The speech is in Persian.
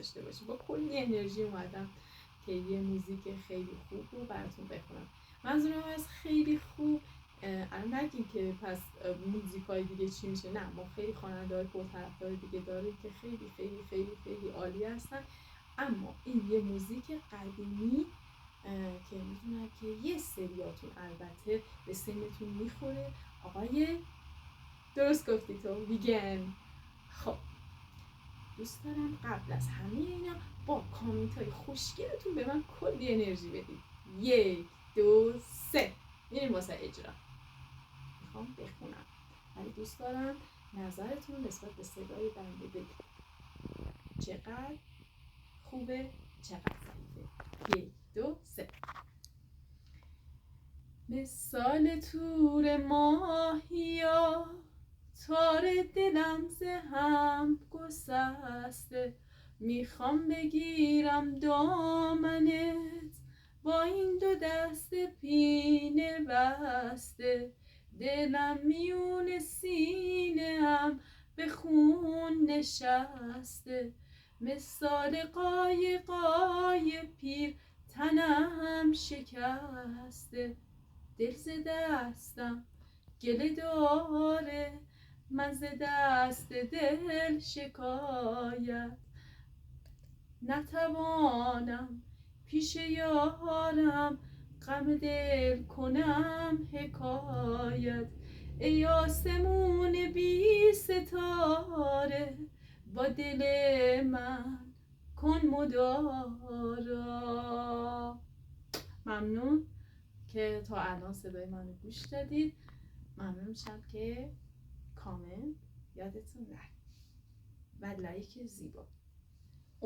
داشته باشیم. با کلی انرژی اومدم که یه موزیک خیلی خوب رو براتون بخونم. منظورم از خیلی خوب الان نگیم که پس موزیکای دیگه چی میشه، نه، ما خیلی خواننده‌های پرطرفدار دیگه داریم که خیلی خیلی خیلی خیلی عالی هستن، اما این یه موزیک قدیمی که میدونم که یه سریاتون البته به سنتون میخوره. آقای درست گفتی تو ویگن. خب دوست دارم قبل از همه اینا با کامنت های خوشگلتون به من کلی انرژی بدید. 1 2 3 میریم واسه اجرا. میخوام بخونم ولی دوست دارم نظرتون نسبت به صدای بنده بگید. چقدر خوبه، چقدر ضعیفه. 1 2 3. مثال تور ماهیا تار دلم ز هم گسسته، میخوام بگیرم دامنت با این 2 دست پینه بسته، دلم میون سینه‌ام به خون نشسته، مثال قایقای پیر تنم شکسته، دل ز دستم گله داره، من ز دست دل شکایت نتوانم، پیش یارم غم دل کنم حکایت، ای آسمون بی ستاره با دل من کن مدارا. ممنون که تا الان صدای منو گوش دادید. ممنون میشم که کامنت یادتون نره و لایک زیبا.